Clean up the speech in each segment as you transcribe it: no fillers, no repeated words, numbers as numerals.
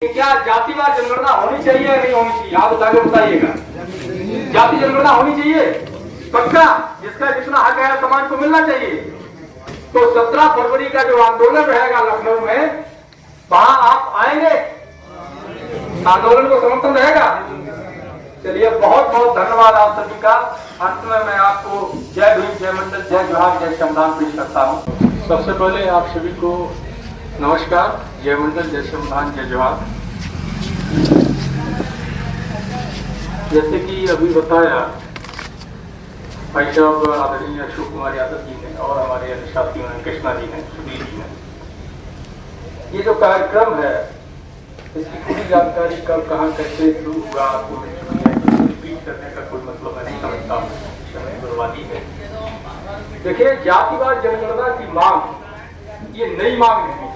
क्या जातिवार जनगणना होनी चाहिए या नहीं होनी चाहिए? आप बता के बताइएगा। जाति जनगणना होनी चाहिए पक्का, जिसका जितना हक है समाज को मिलना चाहिए। तो 17 फरवरी का जो आंदोलन रहेगा लखनऊ में, वहां आप आएंगे, आंदोलन को समर्थन रहेगा। चलिए, बहुत बहुत धन्यवाद आप सभी का। अंत में मैं आपको जय भीम, जय मंडल, जय जोहार, जय श्रमदान पेश करता हूँ। सबसे पहले आप सभी को नमस्कार, जय मंडल, जय श्रमदान, जय जोहार। जैसे कि अभी बताया भाई साहब आदरणीय अशोक कुमार यादव जी ने और हमारे अन्य साथियों ने, कृष्णा जी ने, सुधीर जी ने, ये जो कार्यक्रम है इसकी पूरी जानकारी कब, कहाँ, कैसे शुरू हुआ, रिपीट करने का कोई मतलब मैं नहीं समझता हूँ, समय बर्बादी है। देखिए, जातिवार जनगणना की मांग ये नई मांग नहीं है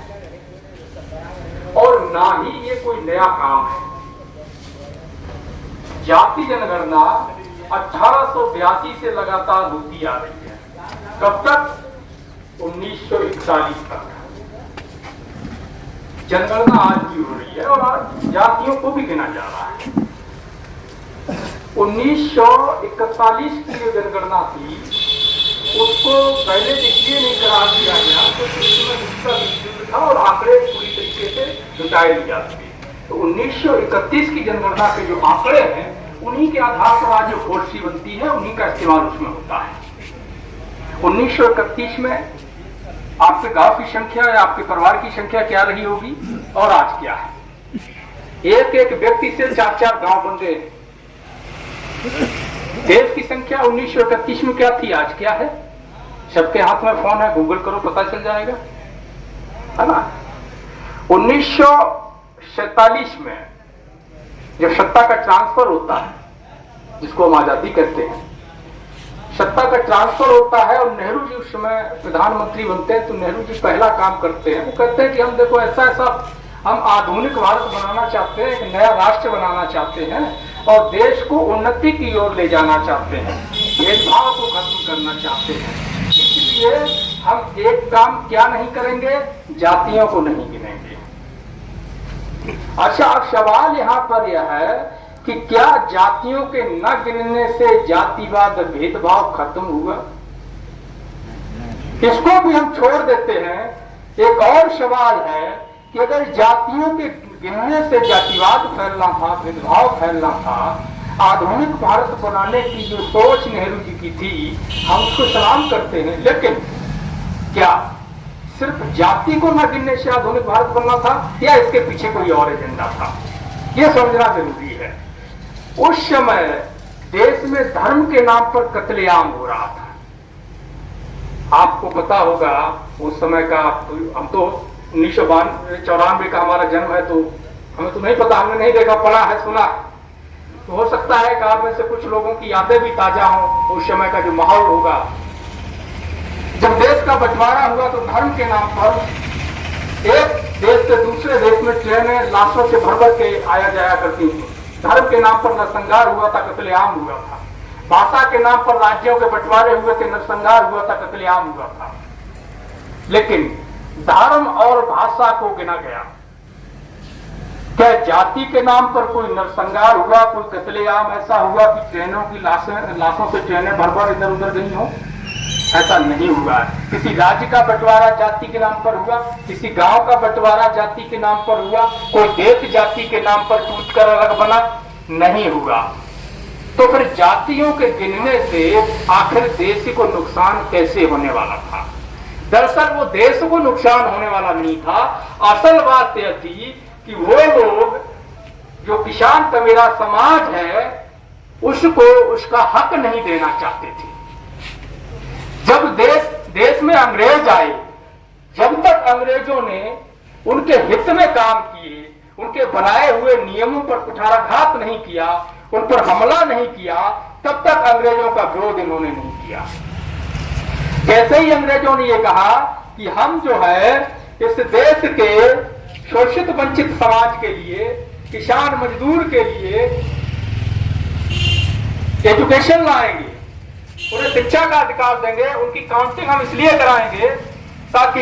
और ना ही ये कोई नया काम है। जाति जनगणना 1882 से लगातार होती आ रही है। कब तक? 1941 तक। जनगणना आज भी हो रही है और आज जातियों को भी गिना जा रहा है। 1941 की जो जनगणना थी उसको पहले इसलिए नहीं करार दिया गया क्योंकि था और आंकड़े पूरी तरीके से जुटाए नहीं जाते थे। तो 1931 की जनगणना के जो आंकड़े हैं उन्हीं के आधार पर आज जो पॉलिसी बनती है उन्हीं का इस्तेमाल उसमें होता है। 1931 में आपके गांव की संख्या या आपके परिवार की संख्या क्या रही होगी और आज क्या है? एक एक व्यक्ति से 4-4 गांव बन गए। देश की संख्या 1931 में क्या थी, आज क्या है? सबके हाथ में फोन है, गूगल करो पता चल जाएगा, है ना। 1947 में जब सत्ता का ट्रांसफर होता है, जिसको हम आजादी कहते हैं, सत्ता का ट्रांसफर होता है और नेहरू जी उस समय प्रधानमंत्री बनते हैं। तो नेहरू जी पहला काम करते हैं, वो कहते हैं कि हम देखो ऐसा हम आधुनिक भारत बनाना चाहते हैं, एक नया राष्ट्र बनाना चाहते हैं और देश को उन्नति की ओर ले जाना चाहते हैं, भेदभाव को खत्म करना चाहते हैं। इसलिए हम एक काम क्या नहीं करेंगे, जातियों को नहीं गिनेंगे। अच्छा, अब सवाल यहाँ पर यह है कि क्या जातियों के न गिनने से जातिवाद, भेदभाव खत्म हुआ? इसको भी हम छोड़ देते हैं। एक और सवाल है कि अगर जातियों के गिनने से जातिवाद फैलना था, भेदभाव फैलना था, आधुनिक भारत बनाने की जो सोच नेहरू जी की थी हम उसको सलाम करते हैं, लेकिन क्या सिर्फ जाति को न गिनने से आधुनिक भारत बनना था या इसके पीछे कोई और एजेंडा था? यह समझना जरूरी है। उस समय देश में धर्म के नाम पर कत्लेआम हो रहा था। आपको पता होगा उस समय का, हम तो 1994 का हमारा जन्म है, तो हमें तो नहीं पता, हमने नहीं देखा, पढ़ा है, सुना। तो हो सकता है कि आप में से कुछ लोगों की यादें भी ताजा हों उस समय का जो माहौल होगा। जब देश का बंटवारा हुआ तो धर्म के नाम पर एक देश से दूसरे देश में ट्रेनें लाशों से भर भर के आया जाया करती थी। धर्म के नाम पर नरसंहार हुआ था, कत्लेआम हुआ था। भाषा के नाम पर राज्यों के बंटवारे हुए थे, नरसंहार हुआ था, कत्लेआम हुआ था। लेकिन धर्म और भाषा को गिना गया। क्या जाति के नाम पर कोई नरसंहार हुआ, कोई कत्लेआम ऐसा हुआ कि ट्रेनों की लाशों से ट्रेनें भर भर इधर उधर गई हो? ऐसा नहीं हुआ। किसी राज्य का बंटवारा जाति के नाम पर हुआ, किसी गांव का बंटवारा जाति के नाम पर हुआ, कोई देश जाति के नाम पर टूटकर अलग बना नहीं हुआ। तो फिर जातियों के गिनने से आखिर देश को नुकसान कैसे होने वाला था? दरअसल वो देश को नुकसान होने वाला नहीं था। असल बात यह थी कि वो लोग जो किसान का मेरा समाज है उसको उसका हक नहीं देना चाहते थे। जब देश में अंग्रेज आए, जब तक अंग्रेजों ने उनके हित में काम किए, उनके बनाए हुए नियमों पर कुठाराघात नहीं किया, उन पर हमला नहीं किया, तब तक अंग्रेजों का विरोध इन्होंने नहीं किया। जैसे ही अंग्रेजों ने ये कहा कि हम जो है इस देश के शोषित वंचित समाज के लिए, किसान मजदूर के लिए एजुकेशन लाएंगे, उन्हें शिक्षा का अधिकार देंगे, उनकी काउंटिंग हम इसलिए कराएंगे ताकि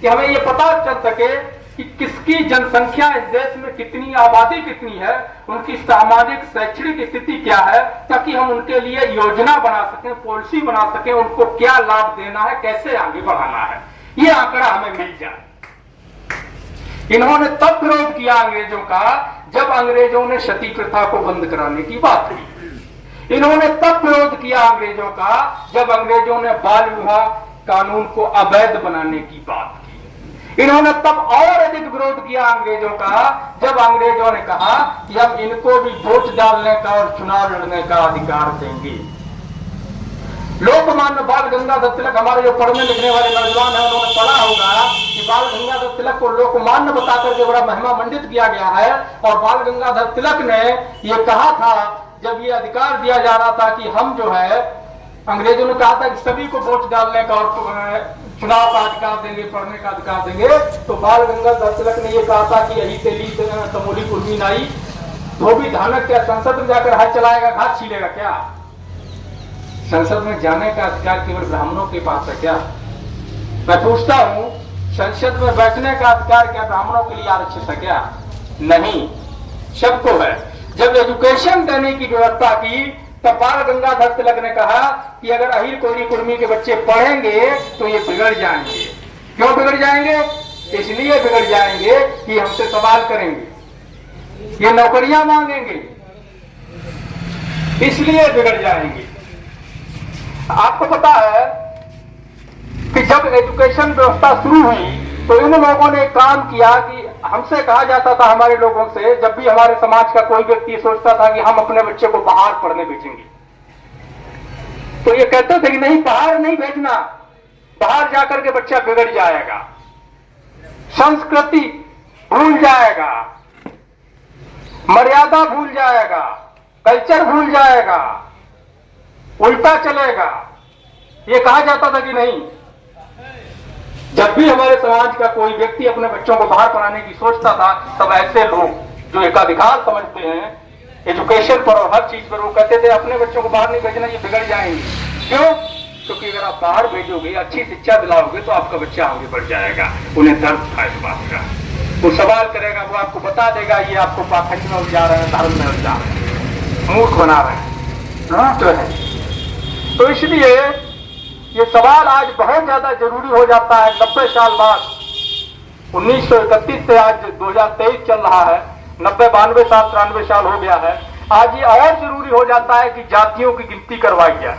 हमें ये पता चल सके कि किसकी जनसंख्या इस देश में कितनी, आबादी कितनी है, उनकी सामाजिक शैक्षणिक स्थिति क्या है, ताकि हम उनके लिए योजना बना सकें, पॉलिसी बना सकें, उनको क्या लाभ देना है, कैसे आगे बढ़ाना है, ये आंकड़ा हमें मिल जाए। इन्होंने तब विरोध किया अंग्रेजों का जब अंग्रेजों ने सती प्रथा को बंद कराने की बात की। इन्होंने तब विरोध किया अंग्रेजों का जब अंग्रेजों ने बाल विवाह कानून को अवैध बनाने की बात की। इन्होंने तब और अधिक विरोध किया अंग्रेजों का जब अंग्रेजों ने कहा कि हम इनको भी वोट डालने का और चुनाव लड़ने का अधिकार देंगे। लोकमान्य बाल गंगाधर तिलक, हमारे जो पढ़ने लिखने वाले नौजवान हैं उन्होंने पढ़ा होगा कि बाल गंगाधर तिलक को लोकमान्य बताकर के बड़ा महिमा मंडित किया गया है। और बाल गंगाधर तिलक ने ये कहा था जब ये अधिकार दिया जा रहा था कि हम जो है, अंग्रेजों ने कहा था कि सभी को वोट डालने का और चुनाव का अधिकार देंगे, पढ़ने का अधिकार देंगे, तो बाल गंगाधर तिलक ने यह कहा था कि यही तेली तमोली कुर्मी नाई धोबी धानक क्या संसद में जाकर हाथ चलाएगा, घास छीलेगा क्या? संसद में जाने का अधिकार केवल ब्राह्मणों के पास है क्या? मैं पूछता हूं, संसद में बैठने का अधिकार क्या ब्राह्मणों के लिए आरक्षित है क्या? नहीं, सबको है। जब एजुकेशन देने की व्यवस्था की तब बाल गंगाधर तिलक ने कहा कि अगर अहिर कोरी कुर्मी के बच्चे पढ़ेंगे तो ये बिगड़ जाएंगे। क्यों बिगड़ जाएंगे? इसलिए बिगड़ जाएंगे कि हमसे सवाल करेंगे, ये नौकरियां मांगेंगे, इसलिए बिगड़ जाएंगे। आपको पता है कि जब एजुकेशन व्यवस्था शुरू हुई तो इन लोगों ने काम किया कि हमसे कहा जाता था, हमारे लोगों से, जब भी हमारे समाज का कोई व्यक्ति सोचता था कि हम अपने बच्चे को बाहर पढ़ने भेजेंगे, तो ये कहते थे कि नहीं, बाहर नहीं भेजना, बाहर जाकर के बच्चा बिगड़ जाएगा, संस्कृति भूल जाएगा, मर्यादा भूल जाएगा, कल्चर भूल जाएगा, उल्टा चलेगा, ये कहा जाता था कि नहीं। जब भी हमारे समाज का कोई व्यक्ति अपने बच्चों को बाहर पढ़ाने की सोचता था, तब ऐसे लोग जो एकाधिकार समझते हैं एजुकेशन पर और हर चीज पर, वो कहते थे अपने बच्चों को बाहर नहीं भेजना, ये बिगड़ जाएंगे। क्यों? क्योंकि अगर आप बाहर भेजोगे, अच्छी शिक्षा दिलाओगे तो आपका बच्चा आगे बढ़ जाएगा। उन्हें दर्द था इस बात का, वो सवाल करेगा, वो आपको बता देगा ये आपको पाखंड में उलझा रहे हैं, धर्म में उलझा रहे हैं, मूर्ख बना रहे हैं, तो है। तो इसलिए ये सवाल आज बहुत ज्यादा जरूरी हो जाता है। 90 साल बाद, 1931 से आज 2023 चल रहा है, 90, 92 साल, 93 साल हो गया है। आज ये और जरूरी हो जाता है कि जातियों की गिनती करवाई जाए।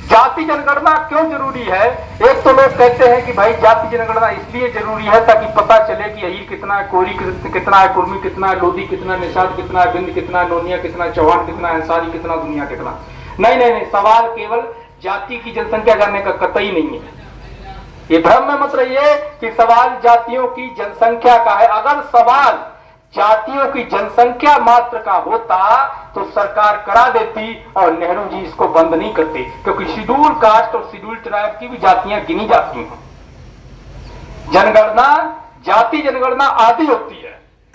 जाति जनगणना क्यों जरूरी है? एक तो लोग कहते हैं कि भाई जाति जनगणना इसलिए जरूरी है ताकि पता चले कि अहीर कितना है, कोरी कितना है, कुर्मी कितना है, लोधी कितना है, निषाद कितना है, बिंद कितना है, नोनिया कितना है, चौहान कितना है, अंसारी कितना, दुनिया कितना। नहीं नहीं नहीं, सवाल केवल जाति की जनसंख्या जानने का कतई नहीं है। ये भ्रम में मत रहिए कि सवाल जातियों की जनसंख्या का है। अगर सवाल जातियों की जनसंख्या मात्र का होता तो सरकार करा देती और नेहरू जी इसको बंद नहीं करते, क्योंकि शेड्यूल कास्ट और शेड्यूल ट्राइब की भी जातियां गिनी जाती हैं। जनगणना, जाति जनगणना आदि होती है।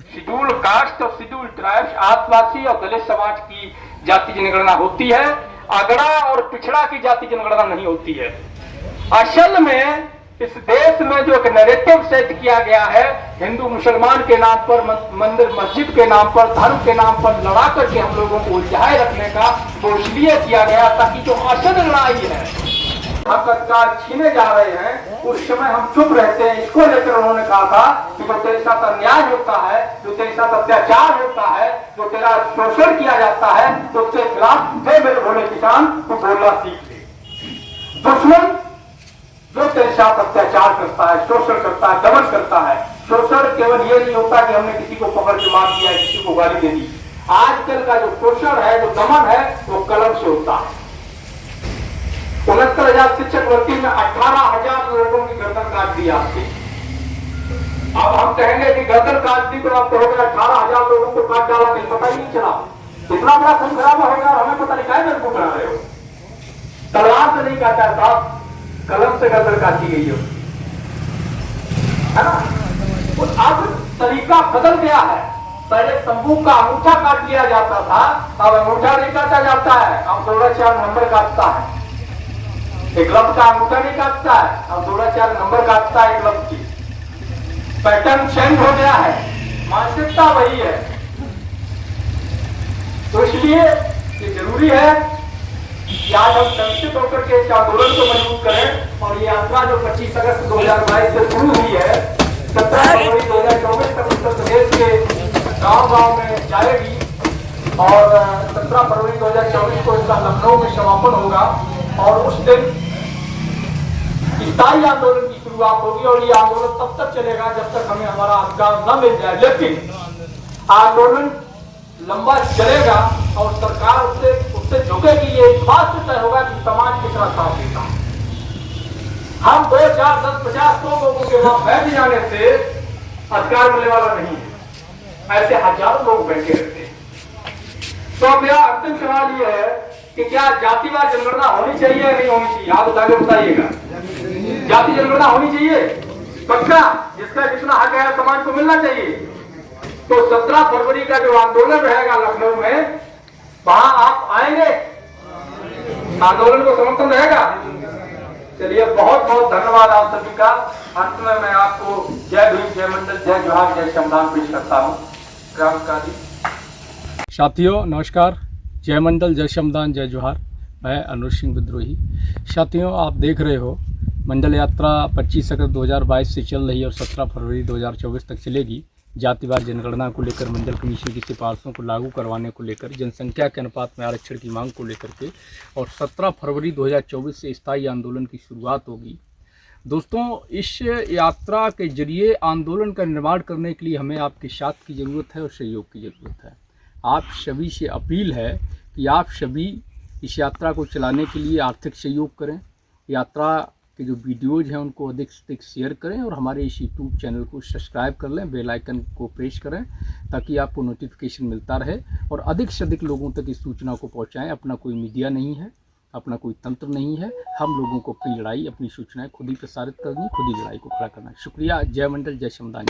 शेड्यूल कास्ट और शेड्यूल ट्राइब्स, आदिवासी और दलित समाज की जाति जनगणना होती है। अगड़ा और पिछड़ा की जाति जनगणना नहीं होती है। असल में इस देश में जो एक नैरेटिव सेट किया गया है, हिंदू मुसलमान के नाम पर, मंदिर मस्जिद के नाम पर, धर्म के नाम पर लड़ा करके हम लोगों को उलझाए रखने का, वो इसलिए किया गया ताकि जो असल लड़ाई है, हक अधिकार छीने जा रहे हैं, उस समय हम चुप रहते हैं। इसको लेकर उन्होंने कहा था कि जो तेरे साथ अन्याय होता है, जो तेरे साथ अत्याचार होता है, जो तेरा शोषण किया जाता है, तो उसके खिलाफ मेरे भोले किसान तू बोलना सीख ले। दुश्मन जो तेरे साथ अत्याचार करता है, शोषण करता है, दमन करता है। शोषण केवल ये नहीं होता कि हमने किसी को पकड़ के मार दिया, किसी को गाली दे दी। आजकल का जो शोषण है, जो दमन है, वो कलम से होता है। 69,000 शिक्षक भर्ती में 18,000 लोगों की गर्दन काट दी आपकी। अब हम कहेंगे कि गर्दन काट दी तो आप कहोगे 18,000 लोगों को काट डाला, कहीं पता ही नहीं चला। इतना बड़ा खून खराबा होगा और हमें पता नहीं क्या मेरे को बना रहे हो। तलवार से नहीं काटा साहब, कलम से गर्दन काटी गई है ना। तो अब तरीका बदल गया है। पहले तंबू का अंगूठा काट लिया जाता था, अब अंगूठा नहीं काटा जाता है, अब 4 नंबर काटता है। एक लफ्ज का अंगूठा नहीं काटता है, अब 4 नंबर काटता है एक लफ्ज की। पैटर्न चेंज हो गया है, मानसिकता वही है। तो इसलिए ये जरूरी है कि आज हम संक्षिप्त होकर के इस आंदोलन को मजबूत करें। और ये यात्रा जो 25 अगस्त 2022 से शुरू हुई है, 17 फरवरी 2024 तक उत्तर प्रदेश के गांव-गांव में जाएगी और 17 फरवरी 2024 को इसका लखनऊ में समापन होगा। और उस दिन स्थायी आंदोलन की शुरुआत होगी और ये आंदोलन तब तक चलेगा जब तक हमें हमारा अधिकार न मिल जाए। लेकिन आंदोलन लंबा चलेगा और सरकार उससे झुकेगी, ये इस बात से तय होगा कि समाज कितना साथ देता है। हम 2, 4, 10, 50, 100 लोगों के वहां बैठ जाने से अधिकार मिलने वाला नहीं है। ऐसे हजारों लोग बैठे रहते हैं। तो मेरा अंतिम सवाल ये है कि क्या जातिवार जनगणना होनी चाहिए या नहीं होनी चाहिए? आप आगे बताइएगा। जाति जनगणना होनी चाहिए पक्का, जिसका जितना हक है समाज को मिलना चाहिए। तो 17 फरवरी का जो आंदोलन रहेगा लखनऊ में, वहां आप आएंगे, आंदोलन को समर्थन रहेगा। चलिए, बहुत बहुत धन्यवाद आप सभी का। अंत में मैं आपको जय भीम, जय मंडल, जय जोहार, जय श्रमदान पेश करता हूँ। साथियों नमस्कार, जय मंडल, जय श्रमदान, जय जोहार। मैं अनुज सिंह विद्रोही। साथियों, आप देख रहे हो मंडल यात्रा 25 अगस्त 2022 से चल रही है और 17 फरवरी 2024 तक चलेगी। जातिवार जनगणना को लेकर, मंडल कमीशन की सिफारिशों को लागू करवाने को लेकर, जनसंख्या के अनुपात में आरक्षण की मांग को लेकर के, और 17 फरवरी 2024 से स्थायी आंदोलन की शुरुआत होगी। दोस्तों, इस यात्रा के जरिए आंदोलन का निर्माण करने के लिए हमें आपके साथ की ज़रूरत है और सहयोग की ज़रूरत है। आप सभी से अपील है कि आप सभी इस यात्रा को चलाने के लिए आर्थिक सहयोग करें। यात्रा के जो वीडियोज़ हैं उनको अधिक से अधिक शेयर करें और हमारे इस यूट्यूब चैनल को सब्सक्राइब कर लें, बेल आइकन को प्रेस करें ताकि आपको नोटिफिकेशन मिलता रहे और अधिक से अधिक लोगों तक इस सूचना को पहुंचाएं। अपना कोई मीडिया नहीं है, अपना कोई तंत्र नहीं है। हम लोगों को अपनी लड़ाई, अपनी सूचनाएं खुद ही प्रसारित करनी, खुद ही लड़ाई को खड़ा करना है। शुक्रिया। जय मंडल, जय श्रमदान।